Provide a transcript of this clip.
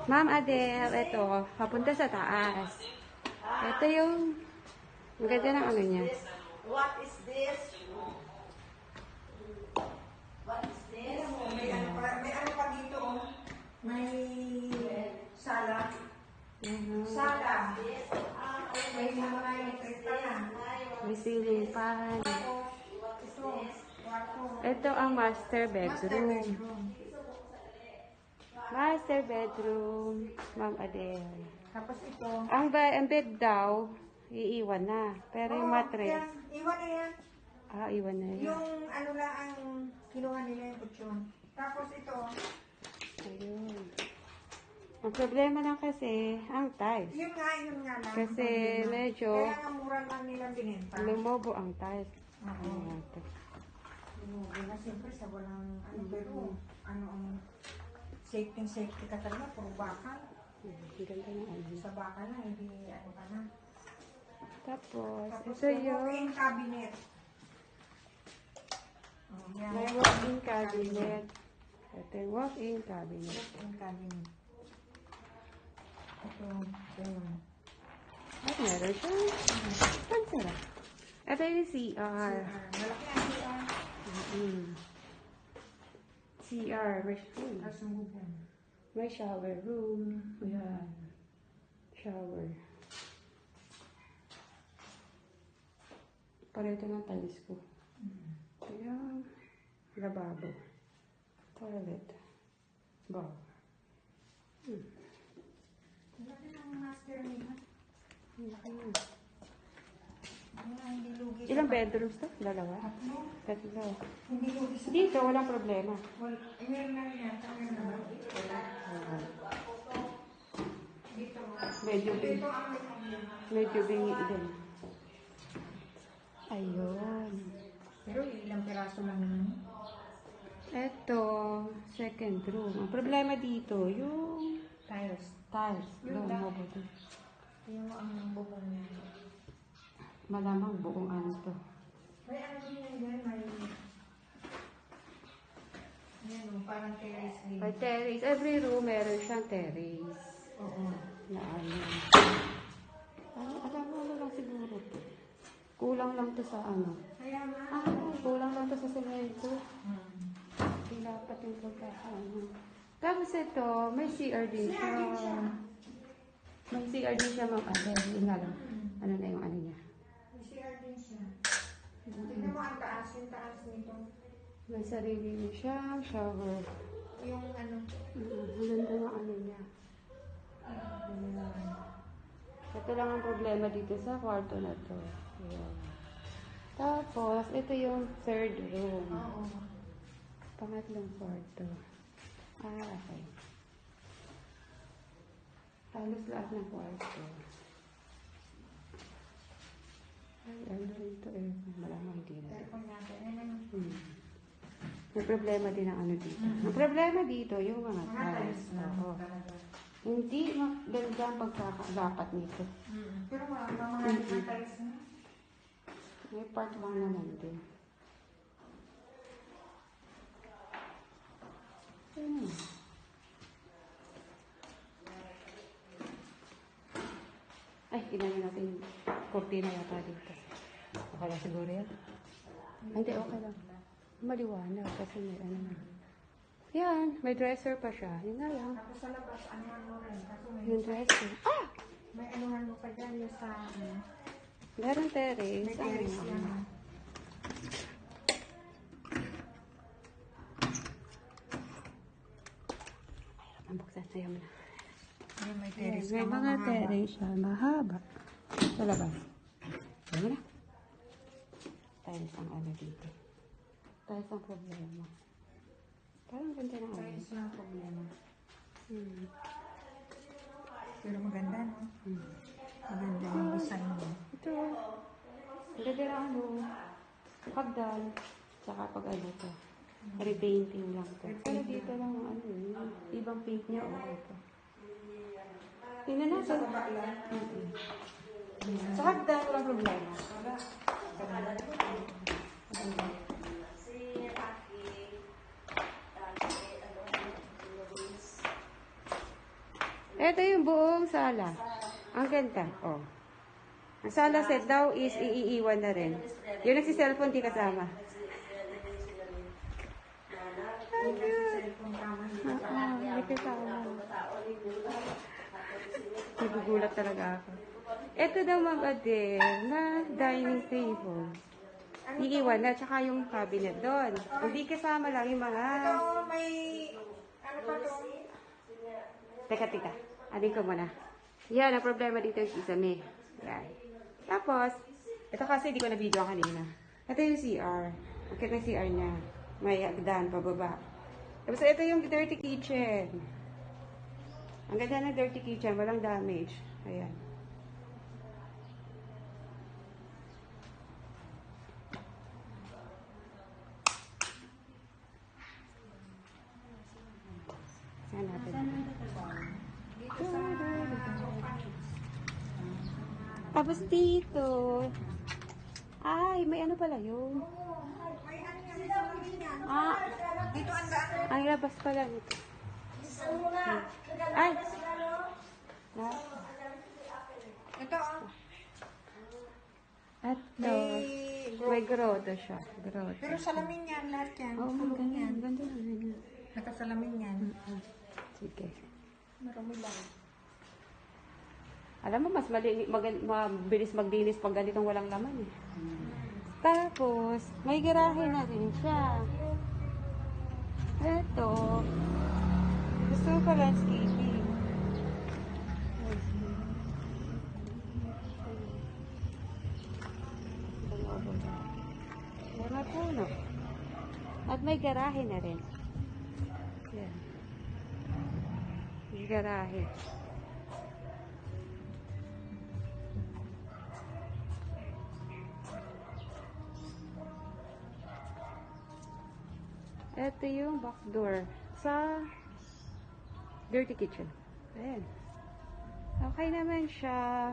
Ma'am Adele, ito, papunta sa taas. Ito yung, ang ganda ng ano niya. What is this? What is this? May ano pa dito, oh. May sala. Sala. May mga electric pa na. May ceiling fan. Ito, kwarto. Ito ang master bedroom. Master bedroom, Ma'am Adele. Tapos ito. Ang bed daw, iiwan na. Pero yung mattress, Iwan na yan. iwan na yun. Yung ano lang ang kinuha nila yung kutsyon. Tapos ito. Ayun. Ang problema lang kasi, ang tiles. Yun nga lang. Kasi medyo Kaya nga mura lang nilang binenta. lumobo ang tiles. Oo. Ayan, ito. Lumobo na siyempre sa walang ano, pero ano ang safety ka talaga, puro bakal. Ang ganda ng ano. Sa bakal na, hindi ano ka na. Tapos, Tapos ito yung yung walk-in cabinet. Oh, yan. may walk-in cabinet. Ito yung walk-in cabinet. Walk-in cabinet. Ito, yun. Ay, meron siya. Ang sarap. Ito yung CR. Malaki ang CR. CR. Tapos yung bubong. May shower room. Ayan. Shower. Pareto ng tiles ko. Ayan. Lababo. Toilet. Bar. Malaki ng master nila. Laki na. Hindi lugi. Ilang bedrooms to? Dalawa? Tatlo. Tatlo. Hindi lugi sa... Dito, walang problema. Meron na rin yata. Meron na. Dito. Medyo bingi. Dito ang may problema. Medyo bingi din. Ayun. Pero ilang piraso lang naman. Ito, second room. Ang problema dito, yung Tiles. tiles. Yung Doon da- mo ba? Yung ang bubong niya. Malamang buong ano to. May ano din yan dyan, may... Yan o, parang terrace din. May terrace. Every room meron siyang terrace. Oo. Na ano. Alam mo lang siguro to. Kulang lang to sa ano. Kaya nga. Kulang lang to sa semento. Dapat yung pagkakaano. Tapos ito, may CR din siya. May CR din siya, Ma'am Adele. Yun nga lang. Ano na yung ano niya. May CR din siya. Tignan mo ang taas, yung taas nito. May sarili niya siya, shower. Yung ano. Maganda ng ano niya. Ayan. Ito lang ang problema dito sa kwarto na to. Ayan. Tapos, ito yung third room. Oo. Pangatlong kwarto. Okay. Halos lahat ng kwarto. Ay, ano rito eh. Malamang hindi na. Telepon natin. Ano? May problema din ang ano dito. Ang problema dito, yung mga Mga tiles. tiles na. Oo. Hindi maganda ang pagkakadapat nito. Pero mga tiles na. May part lang naman din. Ay, kinanin natin yung kortina yata dito. Okay lang siguro yan? Hindi, okay lang. Maliwanag kasi may ano na. Yan, may dresser pa siya. Yun nga lang. Tapos sa labas, anuhan mo rin. Kasi may, Yung dresser. Ah! may anuhan mo pa dyan yung sa ano. Meron terrace. May terrace Ano? yan. Ang buksan sa'yo mo na. Yan, may Yes, terrace may na mga mahaba. terrace siya. Mahaba. Sa labas. Ano na? Tiles ang ano dito. Tiles ang problema. Parang ganda ng ano. Terrace na ang problema. Pero maganda, no? Maganda yung design mo. Ito. Ang ganda ng ano. Hagdan. Tsaka pag ano to. Repainting lang to. Pero dito lang ano yung ibang paint niya. O ito. Tingnan natin. Sa baba lang. Sa hagdan, walang problema. Ito yung buong sala. Ang ganda. Oh. Ang sala set daw is iiwan na rin. Yung nagsi-cellphone di kasama. Ang cute. Hindi kasama. Nagugulat talaga ako. Ito daw mga Adele na dining table. Iiwan na, tsaka yung cabinet doon. Hindi kasama lang yung mga... Ito, may, ano pa to? Teka. Alin ko muna. Yan, ang problema dito yung kisame. Yan. Tapos, ito kasi hindi ko na-video kanina. Ito yung CR. Ang cute ng CR niya. May hagdan, pababa. Tapos ito yung dirty kitchen. Ang ganda ng dirty kitchen, walang damage. Ayan. Saan natin? Dito sa Tapos dito. Ay, may ano pala yun. may ano yan, may salamin yan. Ah, Dito ang daan. ang labas pala nito. Ay! Na, Ito, at may grotto siya. Grotto. pero salamin yan, lahat yan. Oo, Sulong maganda. yan. Ganda na ganyan. Nakasalamin yan. Sige. Marami lang. Alam mo, mas mabilis maglinis pag ganitong walang laman eh. Tapos, may garahe na rin siya. Ito. Gusto ko landscaping. Mga puno. At may garahe na rin. Yan. May garahe. Ito yung back door sa dirty kitchen. Ayan. Okay naman siya.